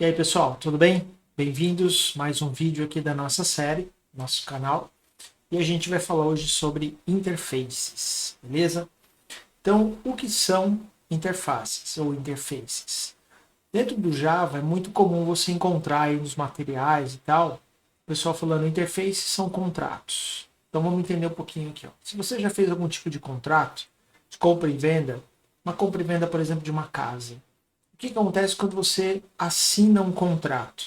E aí, pessoal, tudo bem? Bem-vindos a mais um vídeo aqui da nossa série, nosso canal. E a gente vai falar hoje sobre interfaces, beleza? Então, o que são interfaces ou interfaces? Dentro do Java é muito comum você encontrar aí nos materiais e tal, o pessoal falando interfaces são contratos. Então vamos entender um pouquinho aqui. Ó. Se você já fez algum tipo de contrato, de compra e venda, uma compra e venda, por exemplo, de uma casa, o que acontece quando você assina um contrato?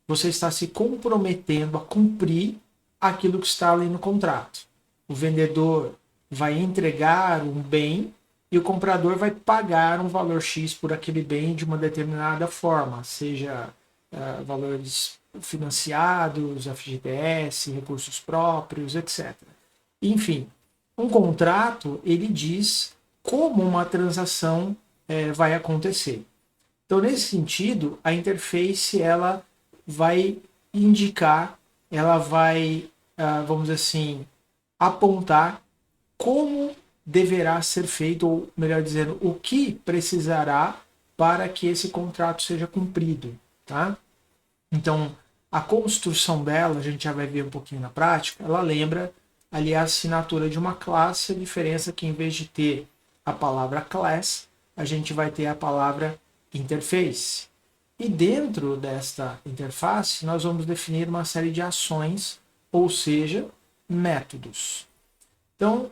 Você está se comprometendo a cumprir aquilo que está ali no contrato. O vendedor vai entregar um bem e o comprador vai pagar um valor X por aquele bem de uma determinada forma, seja valores financiados, FGTS, recursos próprios, etc. Enfim, um contrato ele diz como uma transação vai acontecer. Então, nesse sentido, a interface ela vai indicar, ela vai, vamos dizer assim, apontar como deverá ser feito, ou melhor dizendo, o que precisará para que esse contrato seja cumprido, tá? Então, a construção dela, a gente já vai ver um pouquinho na prática, ela lembra ali a assinatura de uma classe, a diferença é que em vez de ter a palavra class, a gente vai ter a palavra interface. E dentro desta interface, nós vamos definir uma série de ações, ou seja, métodos. Então,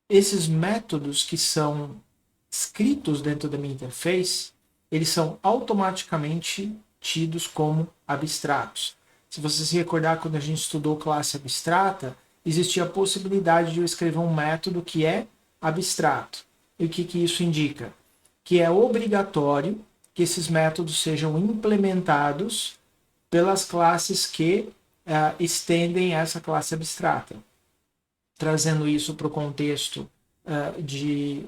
esses métodos que são escritos dentro da minha interface, eles são automaticamente tidos como abstratos. Se você se recordar, quando a gente estudou classe abstrata, existia a possibilidade de eu escrever um método que é abstrato. E o que isso indica? Que é obrigatório que esses métodos sejam implementados pelas classes que estendem essa classe abstrata. Trazendo isso para o contexto de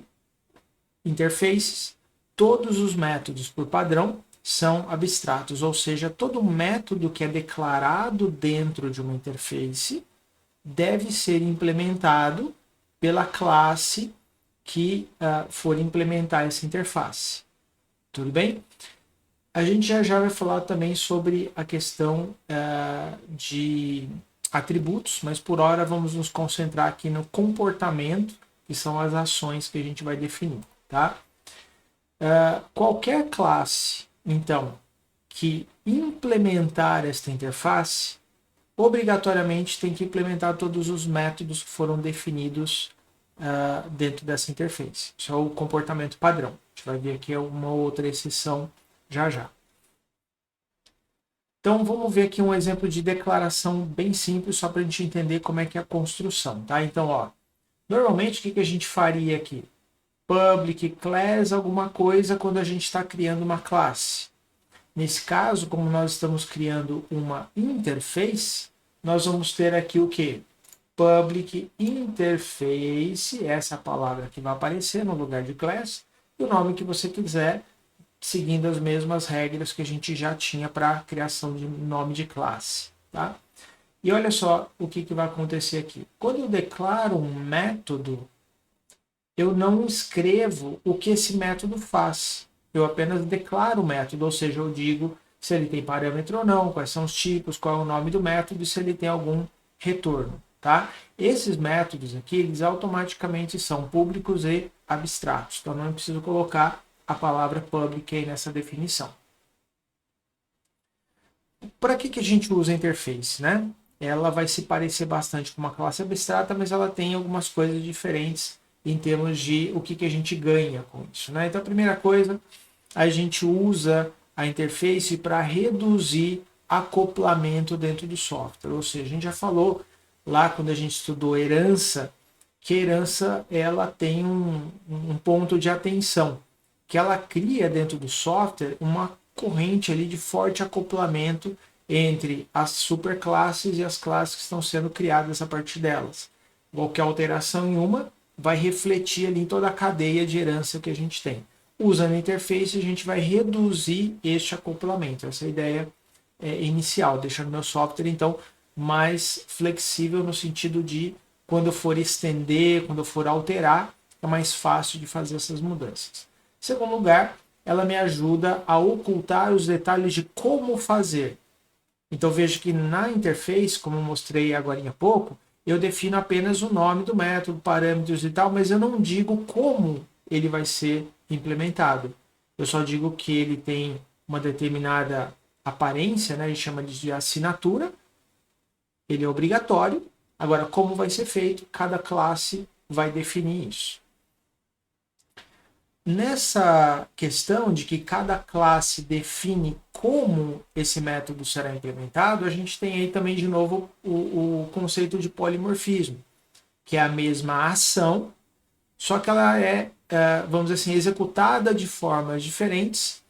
interfaces, todos os métodos por padrão são abstratos, ou seja, todo método que é declarado dentro de uma interface deve ser implementado pela classe que for implementar essa interface. Tudo bem? A gente já vai falar também sobre a questão de atributos, mas por hora vamos nos concentrar aqui no comportamento, que são as ações que a gente vai definir. Tá? Qualquer classe, então, que implementar esta interface, obrigatoriamente tem que implementar todos os métodos que foram definidos dentro dessa interface. Isso é o comportamento padrão. A gente vai ver aqui uma outra exceção já já. Então vamos ver aqui um exemplo de declaração bem simples, só para a gente entender como é que é a construção. Tá? Então, ó, normalmente o que a gente faria aqui? Public class alguma coisa quando a gente está criando uma classe. Nesse caso, como nós estamos criando uma interface, nós vamos ter aqui o que? Public interface, essa palavra que vai aparecer no lugar de class, e o nome que você quiser, seguindo as mesmas regras que a gente já tinha para a criação de nome de classe. Tá? E olha só o que vai acontecer aqui. Quando eu declaro um método, eu não escrevo o que esse método faz. Eu apenas declaro o método, ou seja, eu digo se ele tem parâmetro ou não, quais são os tipos, qual é o nome do método e se ele tem algum retorno. Tá? Esses métodos aqui, eles automaticamente são públicos e abstratos. Então não preciso colocar a palavra public aí nessa definição. Para que a gente usa a interface? Né? Ela vai se parecer bastante com uma classe abstrata, mas ela tem algumas coisas diferentes em termos de o que a gente ganha com isso. Né? Então, a primeira coisa, a gente usa a interface para reduzir acoplamento dentro do software. Ou seja, a gente já falou lá quando a gente estudou herança, que a herança ela tem um ponto de atenção, que ela cria dentro do software uma corrente ali de forte acoplamento entre as superclasses e as classes que estão sendo criadas a partir delas. Qualquer alteração em uma vai refletir ali em toda a cadeia de herança que a gente tem. Usando a interface, a gente vai reduzir este acoplamento. Essa é a ideia inicial, deixando meu software, então, mais flexível no sentido de, quando eu for estender, quando eu for alterar, é mais fácil de fazer essas mudanças. Em segundo lugar, ela me ajuda a ocultar os detalhes de como fazer. Então veja que na interface, como eu mostrei agora há pouco, eu defino apenas o nome do método, parâmetros e tal, mas eu não digo como ele vai ser implementado. Eu só digo que ele tem uma determinada aparência, né? A gente chama de assinatura, ele é obrigatório. Agora, como vai ser feito, cada classe vai definir isso. Nessa questão de que cada classe define como esse método será implementado, a gente tem aí também de novo o conceito de polimorfismo, que é a mesma ação, só que ela é, vamos dizer assim, executada de formas diferentes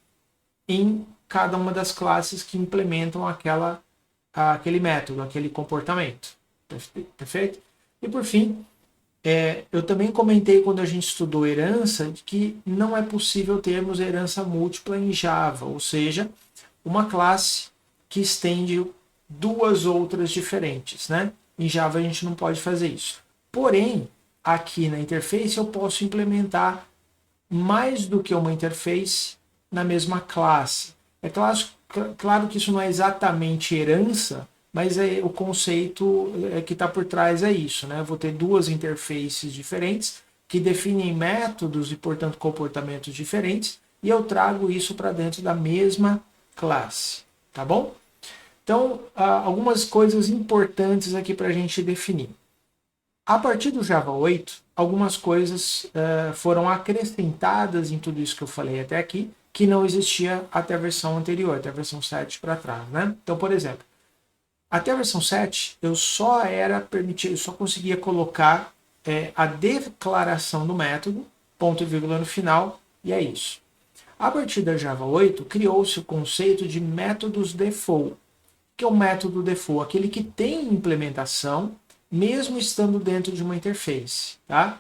em cada uma das classes que implementam aquele método, aquele comportamento. Perfeito? E por fim, eu também comentei quando a gente estudou herança que não é possível termos herança múltipla em Java, ou seja, uma classe que estende duas outras diferentes, né? Em Java a gente não pode fazer isso. Porém, aqui na interface eu posso implementar mais do que uma interface na mesma classe. É claro que isso não é exatamente herança, mas o conceito que está por trás é isso, né? Eu vou ter duas interfaces diferentes que definem métodos e, portanto, comportamentos diferentes, e eu trago isso para dentro da mesma classe, tá bom? Então, algumas coisas importantes aqui para a gente definir. A partir do Java 8, algumas coisas foram acrescentadas em tudo isso que eu falei até aqui, que não existia até a versão anterior, até a versão 7 para trás, né? Então, por exemplo, até a versão 7, eu só conseguia colocar a declaração do método, ponto e vírgula no final, e é isso. A partir da Java 8, criou-se o conceito de métodos default. Que é o método default? Aquele que tem implementação, mesmo estando dentro de uma interface. Tá?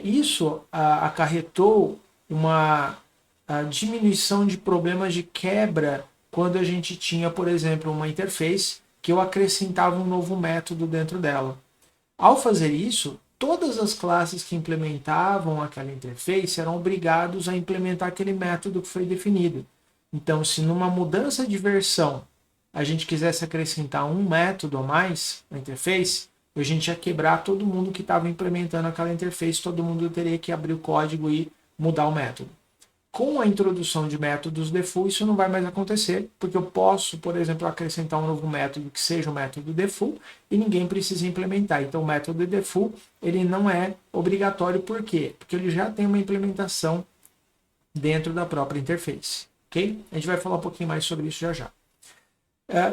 Isso acarretou uma diminuição de problemas de quebra quando a gente tinha, por exemplo, uma interface que eu acrescentava um novo método dentro dela. Ao fazer isso, todas as classes que implementavam aquela interface eram obrigados a implementar aquele método que foi definido. Então, se numa mudança de versão a gente quisesse acrescentar um método a mais na interface, a gente ia quebrar todo mundo que estava implementando aquela interface, todo mundo teria que abrir o código e mudar o método. Com a introdução de métodos default, isso não vai mais acontecer, porque eu posso, por exemplo, acrescentar um novo método que seja o método default e ninguém precisa implementar. Então, o método default ele não é obrigatório, por quê? Porque ele já tem uma implementação dentro da própria interface. Ok? A gente vai falar um pouquinho mais sobre isso já já.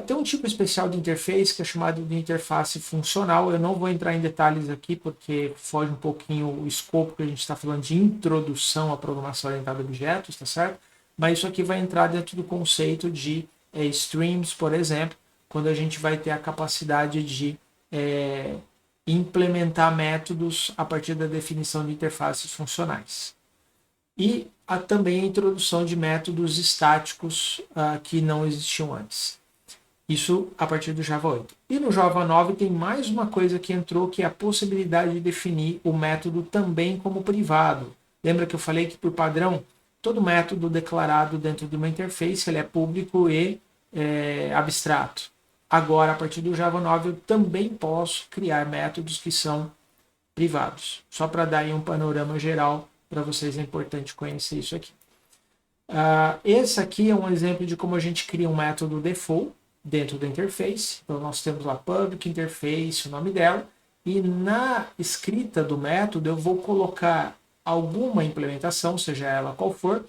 Tem um tipo especial de interface que é chamado de interface funcional. Eu não vou entrar em detalhes aqui porque foge um pouquinho o escopo que a gente está falando de introdução à programação orientada a objetos, tá certo? Mas isso aqui vai entrar dentro do conceito de streams, por exemplo, quando a gente vai ter a capacidade de implementar métodos a partir da definição de interfaces funcionais. E também a introdução de métodos estáticos que não existiam antes. Isso a partir do Java 8. E no Java 9 tem mais uma coisa que entrou, que é a possibilidade de definir o método também como privado. Lembra que eu falei que, por padrão, todo método declarado dentro de uma interface ele é público e abstrato. Agora, a partir do Java 9, eu também posso criar métodos que são privados. Só para dar aí um panorama geral para vocês, é importante conhecer isso aqui. Esse aqui é um exemplo de como a gente cria um método default dentro da interface. Então nós temos lá public interface, o nome dela, e na escrita do método eu vou colocar alguma implementação, seja ela qual for,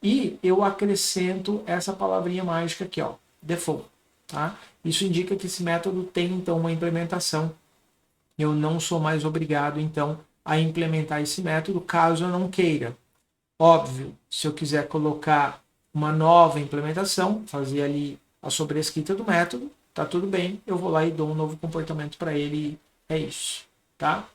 e eu acrescento essa palavrinha mágica aqui, ó, default. Tá? Isso indica que esse método tem então uma implementação. Eu não sou mais obrigado então a implementar esse método caso eu não queira. Óbvio, se eu quiser colocar uma nova implementação, fazer ali a sobrescrita do método, tá tudo bem, eu vou lá e dou um novo comportamento para ele, é isso, tá?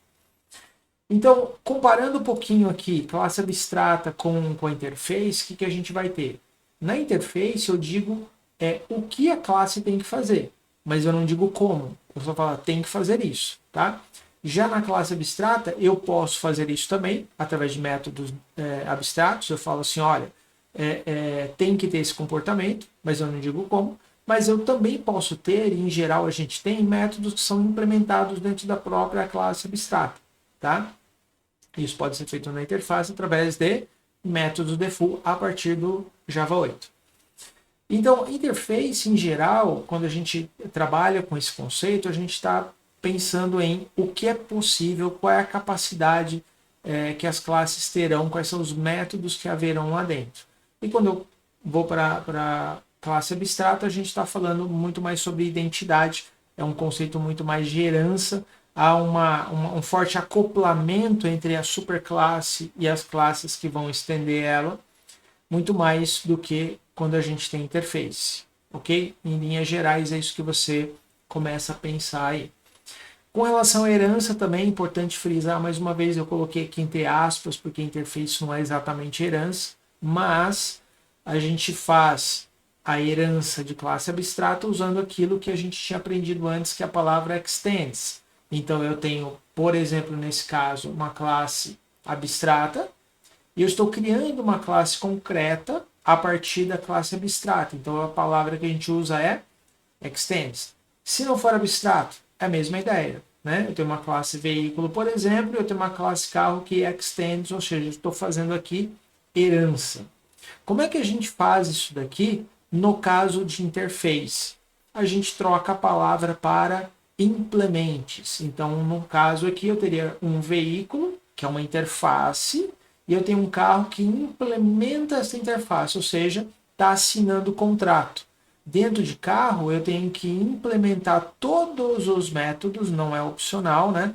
Então, comparando um pouquinho aqui, classe abstrata com a interface, o que a gente vai ter? Na interface eu digo o que a classe tem que fazer, mas eu não digo como, eu só falo tem que fazer isso, tá? Já na classe abstrata, eu posso fazer isso também, através de métodos abstratos. Eu falo assim, olha, tem que ter esse comportamento, mas eu não digo como. Mas eu também posso ter, e em geral a gente tem, métodos que são implementados dentro da própria classe abstrata. Tá? Isso pode ser feito na interface através de métodos default a partir do Java 8. Então, interface, em geral, quando a gente trabalha com esse conceito, a gente está pensando em o que é possível, qual é a capacidade que as classes terão, quais são os métodos que haverão lá dentro. E quando eu vou para classe abstrata, a gente está falando muito mais sobre identidade, é um conceito muito mais de herança, há um forte acoplamento entre a superclasse e as classes que vão estender ela, muito mais do que quando a gente tem interface, ok? Em linhas gerais é isso que você começa a pensar aí. Com relação à herança também é importante frisar, mais uma vez eu coloquei aqui entre aspas, porque interface não é exatamente herança, mas a gente faz a herança de classe abstrata usando aquilo que a gente tinha aprendido antes, que é a palavra extends. Então eu tenho, por exemplo, nesse caso, uma classe abstrata, e eu estou criando uma classe concreta a partir da classe abstrata. Então a palavra que a gente usa é extends. Se não for abstrato, é a mesma ideia. Né? Eu tenho uma classe veículo, por exemplo, e eu tenho uma classe carro que extends, ou seja, eu estou fazendo aqui herança. Como é que a gente faz isso daqui no caso de interface? A gente troca a palavra para implementes. Então, no caso aqui, eu teria um veículo, que é uma interface, e eu tenho um carro que implementa essa interface, ou seja, está assinando o contrato. Dentro de carro, eu tenho que implementar todos os métodos, não é opcional, né?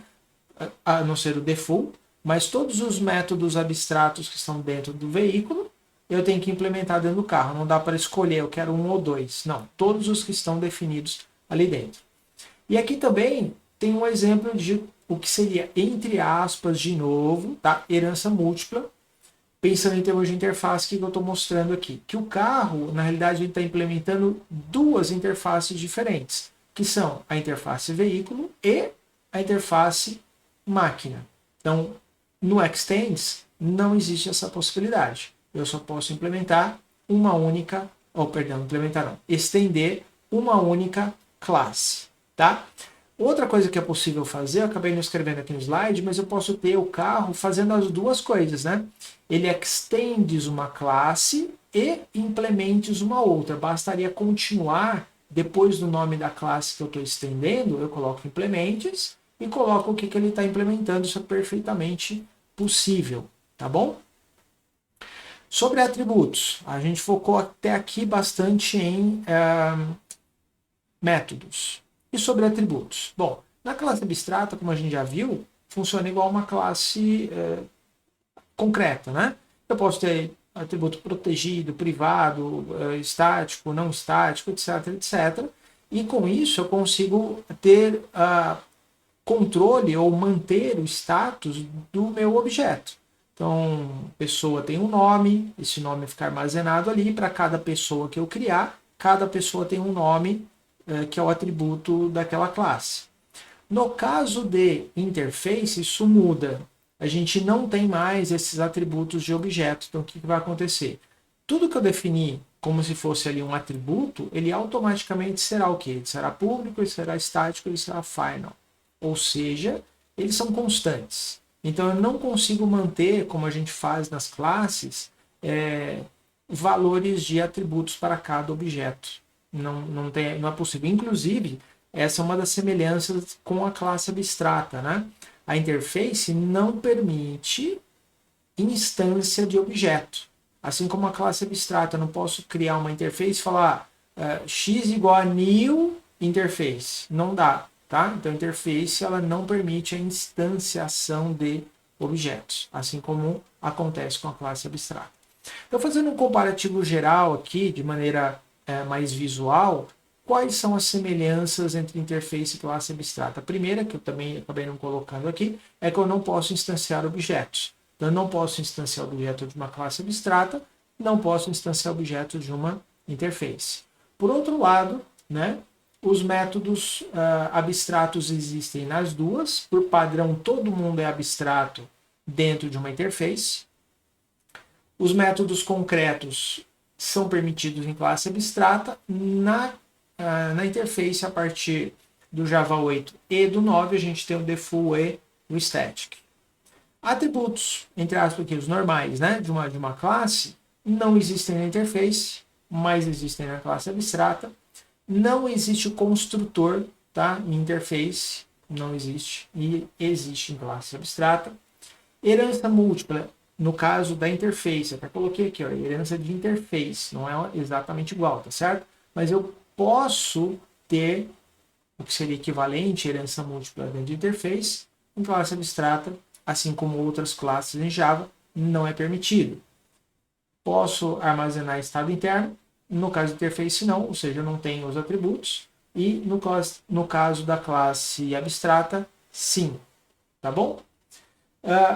A não ser o default, mas todos os métodos abstratos que estão dentro do veículo, eu tenho que implementar dentro do carro. Não dá para escolher, eu quero um ou dois. Não, todos os que estão definidos ali dentro. E aqui também tem um exemplo de o que seria, entre aspas, de novo, tá? Herança múltipla. Pensando em termos de interface, que eu estou mostrando aqui? Que o carro, na realidade, ele está implementando duas interfaces diferentes, que são a interface veículo e a interface máquina. Então, no Extends, não existe essa possibilidade. Eu só posso implementar uma única, estender uma única classe, tá? Outra coisa que é possível fazer, eu acabei não escrevendo aqui no slide, mas eu posso ter o carro fazendo as duas coisas, né? Ele extends uma classe e implementes uma outra. Bastaria continuar, depois do nome da classe que eu estou estendendo, eu coloco implementes e coloco o que ele está implementando. Isso é perfeitamente possível, tá bom? Sobre atributos, a gente focou até aqui bastante em métodos. E sobre atributos? Bom, na classe abstrata, como a gente já viu, funciona igual uma classe concreta, né? Eu posso ter atributo protegido, privado, estático, não estático, etc, etc. E com isso eu consigo ter controle ou manter o status do meu objeto. Então, pessoa tem um nome, esse nome fica armazenado ali, para cada pessoa que eu criar, cada pessoa tem um nome que é o atributo daquela classe. No caso de interface, isso muda. A gente não tem mais esses atributos de objeto. Então, o que vai acontecer? Tudo que eu definir como se fosse ali um atributo, ele automaticamente será o quê? Ele será público, ele será estático, ele será final. Ou seja, eles são constantes. Então, eu não consigo manter, como a gente faz nas classes, valores de atributos para cada objeto. Não é possível. Inclusive, essa é uma das semelhanças com a classe abstrata, né? A interface não permite instância de objeto. Assim como a classe abstrata, eu não posso criar uma interface e falar x igual a new interface. Não dá, tá? Então, a interface ela não permite a instanciação de objetos, assim como acontece com a classe abstrata. Então, fazendo um comparativo geral aqui, de maneira mais visual, quais são as semelhanças entre interface e classe abstrata? A primeira, que eu também acabei não colocando aqui, é que eu não posso instanciar objetos. Então, eu não posso instanciar objeto de uma classe abstrata, não posso instanciar objeto de uma interface. Por outro lado, né, os métodos abstratos existem nas duas. Por padrão, todo mundo é abstrato dentro de uma interface. Os métodos concretos são permitidos em classe abstrata. Na interface, a partir do Java 8 e do 9, a gente tem o default e o static. Atributos, entre aspas, aqui, os normais, né, de uma classe, não existem na interface, mas existem na classe abstrata. Não existe o construtor, tá, em interface, não existe, e existe em classe abstrata. Herança múltipla, no caso da interface, até coloquei aqui, ó, herança de interface, não é exatamente igual, tá certo? Mas eu posso ter o que seria equivalente à herança múltipla dentro de interface, em classe abstrata, assim como outras classes em Java, não é permitido. Posso armazenar estado interno, no caso de interface não, ou seja, não tenho os atributos, e no caso da classe abstrata, sim, tá bom?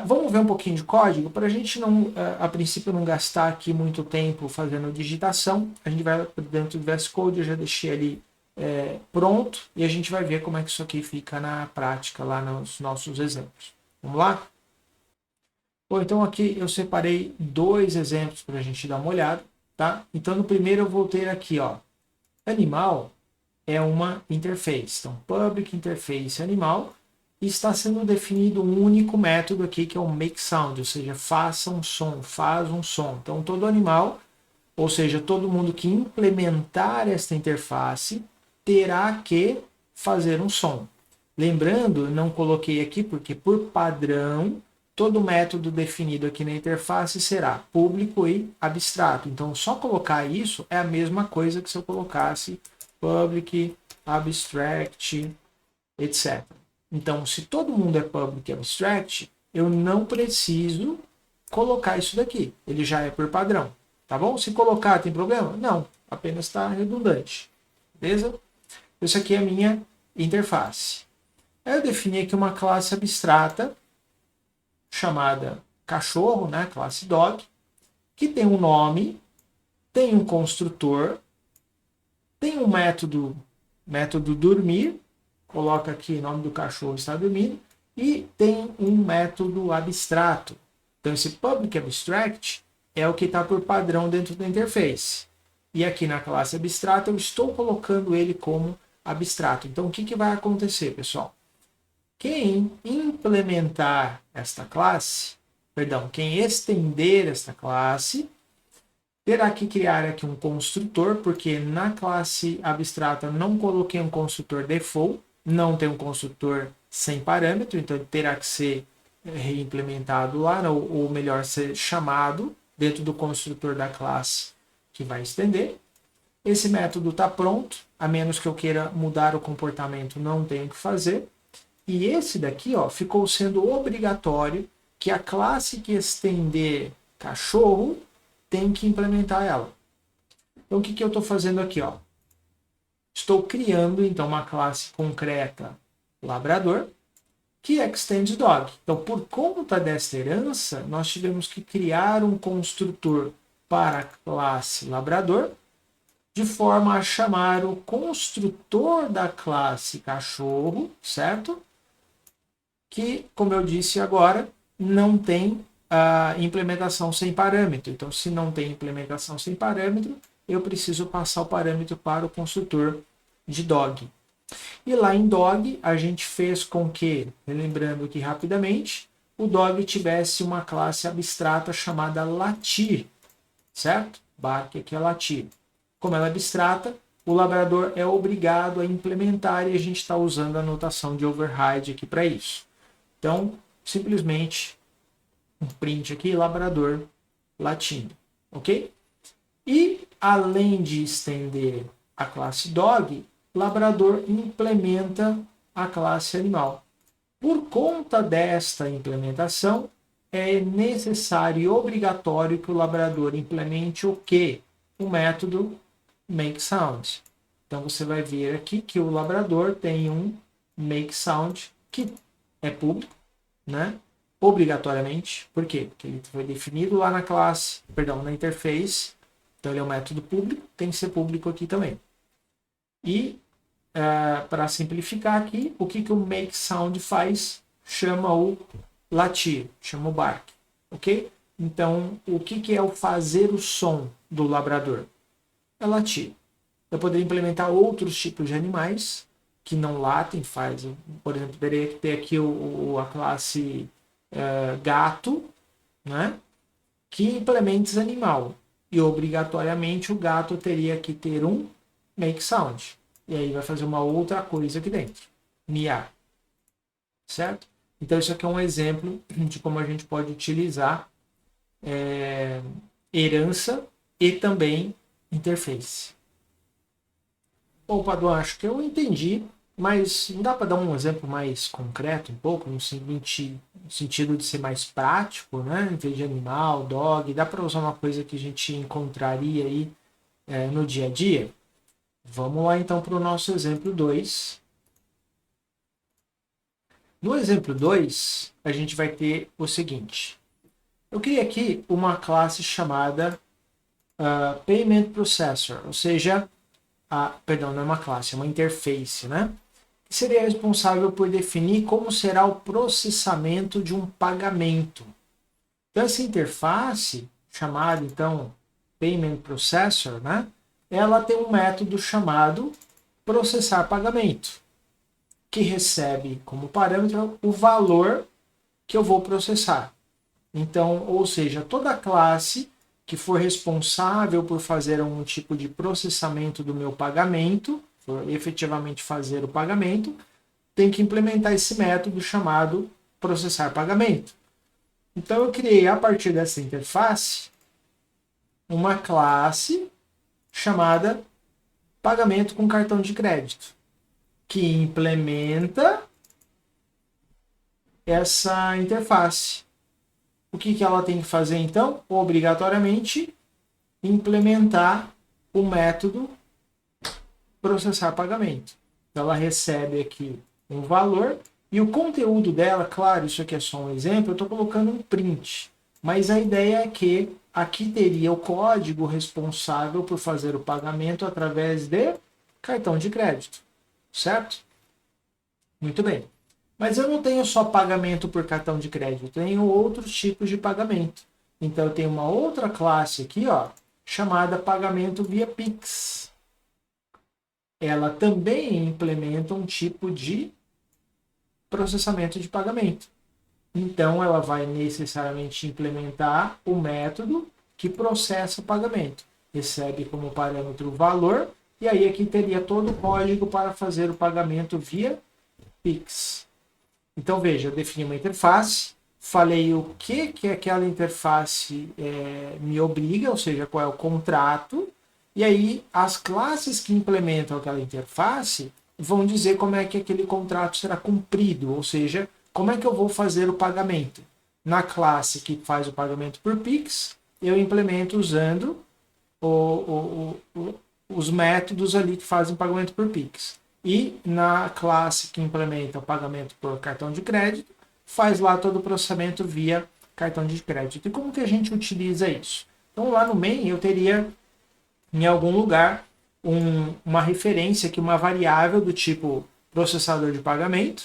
Vamos ver um pouquinho de código, para a gente não, a princípio, não gastar aqui muito tempo fazendo digitação. A gente vai dentro do VS Code, eu já deixei ali pronto, e a gente vai ver como é que isso aqui fica na prática, lá nos nossos exemplos. Vamos lá? Bom, então aqui eu separei 2 exemplos para a gente dar uma olhada, tá? Então no primeiro eu vou ter aqui, ó, animal é uma interface. Então, public interface animal, e está sendo definido um único método aqui, que é o make sound, ou seja, faça um som, faz um som. Então, todo animal, ou seja, todo mundo que implementar esta interface, terá que fazer um som. Lembrando, não coloquei aqui porque, por padrão, todo método definido aqui na interface será público e abstrato. Então, só colocar isso é a mesma coisa que se eu colocasse public, abstract, etc. Então, se todo mundo é public e abstract, eu não preciso colocar isso daqui. Ele já é por padrão. Tá bom? Se colocar, tem problema? Não. Apenas está redundante. Beleza? Isso aqui é a minha interface. Eu defini aqui uma classe abstrata chamada cachorro, né? Classe dog, que tem um nome, tem um construtor, tem um método dormir, coloca aqui o nome do cachorro está dormindo, e tem um método abstrato. Então esse public abstract é o que está por padrão dentro da interface. E aqui na classe abstrata eu estou colocando ele como abstrato. Então o que vai acontecer, pessoal? Quem implementar esta classe, quem estender esta classe, terá que criar aqui um construtor, porque na classe abstrata não coloquei um construtor default, não tem um construtor sem parâmetro, então ele terá que ser reimplementado lá, ou melhor, ser chamado dentro do construtor da classe que vai estender. Esse método está pronto, a menos que eu queira mudar o comportamento, não tenho o que fazer. E esse daqui, ó, ficou sendo obrigatório que a classe que estender cachorro tem que implementar ela. Então, o que eu estou fazendo aqui? Ó? Estou criando, então, uma classe concreta labrador que extends dog. Então, por conta desta herança, nós tivemos que criar um construtor para a classe labrador, de forma a chamar o construtor da classe cachorro, certo? Que, como eu disse agora, não tem a implementação sem parâmetro. Então, se não tem implementação sem parâmetro, eu preciso passar o parâmetro para o construtor de dog. E lá em dog, a gente fez com que, lembrando aqui rapidamente, o dog tivesse uma classe abstrata chamada latir, certo? Bark aqui é latir. Como ela é abstrata, o labrador é obrigado a implementar, e a gente está usando a notação de override aqui para isso. Então, simplesmente um print aqui, labrador latindo, ok? E, além de estender a classe dog, labrador implementa a classe animal. Por conta desta implementação, é necessário e obrigatório que o labrador implemente o quê? O método makeSound. Então, você vai ver aqui que o labrador tem um makeSound que é público, né? Obrigatoriamente. Por quê? Porque ele foi definido lá na classe, na interface. Então ele é um método público, tem que ser público aqui também. E para simplificar aqui, o que o makeSound faz? Chama o latir, chama o bark, ok? Então, o que é o fazer o som do labrador? É latir. Eu poderia implementar outros tipos de animais que não latem, por exemplo, teria que ter aqui a classe gato, né, que implemente esse animal. E obrigatoriamente o gato teria que ter um make sound. E aí vai fazer uma outra coisa aqui dentro. Miar. Certo? Então isso aqui é um exemplo de como a gente pode utilizar herança e também interface. Bom, Paduan, acho que eu entendi, mas não dá para dar um exemplo mais concreto, um pouco, no sentido de ser mais prático, né? Em vez de animal, dog, dá para usar uma coisa que a gente encontraria aí no dia a dia? Vamos lá então para o nosso exemplo 2. No exemplo 2, a gente vai ter o seguinte. Eu criei aqui uma classe chamada Payment Processor, ou seja, perdão, não é uma classe, é uma interface, né? Que seria responsável por definir como será o processamento de um pagamento. Então, essa interface, chamada então Payment Processor, né? Ela tem um método chamado processar pagamento, que recebe como parâmetro o valor que eu vou processar. Então, ou seja, toda classe que for responsável por fazer um tipo de processamento do meu pagamento, for efetivamente fazer o pagamento, tem que implementar esse método chamado processar pagamento. Então, eu criei a partir dessa interface uma classe chamada pagamento com cartão de crédito, que implementa essa interface. O que ela tem que fazer então? Obrigatoriamente implementar o método processar pagamento. Então, ela recebe aqui um valor e o conteúdo dela, claro, isso aqui é só um exemplo, eu estou colocando um print, mas a ideia é que aqui teria o código responsável por fazer o pagamento através de cartão de crédito, certo? Muito bem. Mas eu não tenho só pagamento por cartão de crédito, eu tenho outros tipos de pagamento. Então eu tenho uma outra classe aqui, ó, chamada pagamento via Pix. Ela também implementa um tipo de processamento de pagamento. Então ela vai necessariamente implementar o método que processa o pagamento. Recebe como parâmetro o valor, e aí aqui teria todo o código para fazer o pagamento via Pix. Então veja, eu defini uma interface, falei o que aquela interface me obriga, ou seja, qual é o contrato, e aí as classes que implementam aquela interface vão dizer como é que aquele contrato será cumprido, ou seja, como é que eu vou fazer o pagamento. Na classe que faz o pagamento por Pix, eu implemento usando os métodos ali que fazem o pagamento por Pix. E na classe que implementa o pagamento por cartão de crédito, faz lá todo o processamento via cartão de crédito. E como que a gente utiliza isso? Então lá no main eu teria em algum lugar uma referência aqui, uma variável do tipo processador de pagamento.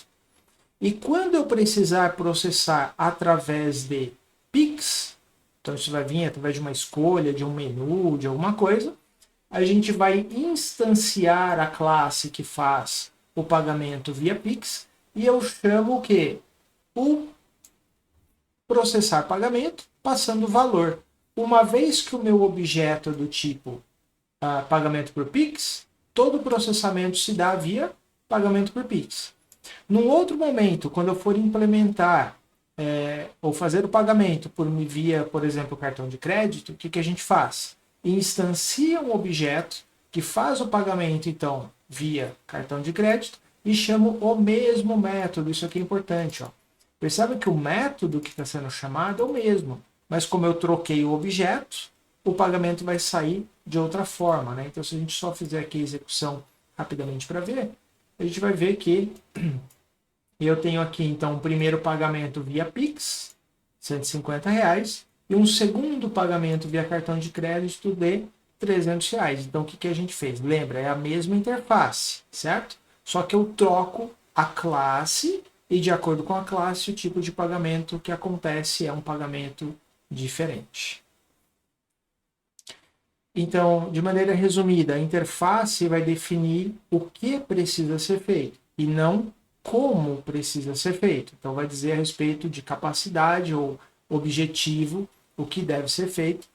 E quando eu precisar processar através de Pix, então isso vai vir através de uma escolha, de um menu, de alguma coisa, a gente vai instanciar a classe que faz o pagamento via Pix e eu chamo o quê? O processar pagamento, passando o valor. Uma vez que o meu objeto é do tipo pagamento por Pix, todo o processamento se dá via pagamento por Pix. Num outro momento, quando eu for implementar ou fazer o pagamento via, por exemplo, cartão de crédito, o que a gente faz? Instancia um objeto que faz o pagamento, então, via cartão de crédito e chamo o mesmo método. Isso aqui é importante. Ó. Percebe que o método que está sendo chamado é o mesmo, mas como eu troquei o objeto, o pagamento vai sair de outra forma. Né? Então, se a gente só fizer aqui a execução rapidamente para ver, a gente vai ver que eu tenho aqui, então, o primeiro pagamento via Pix, R$ 150, e um segundo pagamento via cartão de crédito de R$ 300. Então, o que a gente fez? Lembra, é a mesma interface, certo? Só que eu troco a classe e, de acordo com a classe, o tipo de pagamento que acontece é um pagamento diferente. Então, de maneira resumida, a interface vai definir o que precisa ser feito e não como precisa ser feito. Então, vai dizer a respeito de capacidade ou objetivo, o que deve ser feito,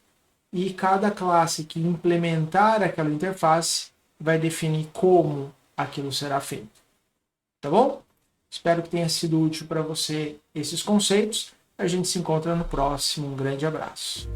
e cada classe que implementar aquela interface vai definir como aquilo será feito. Tá bom? Espero que tenha sido útil para você esses conceitos. A gente se encontra no próximo. Um grande abraço.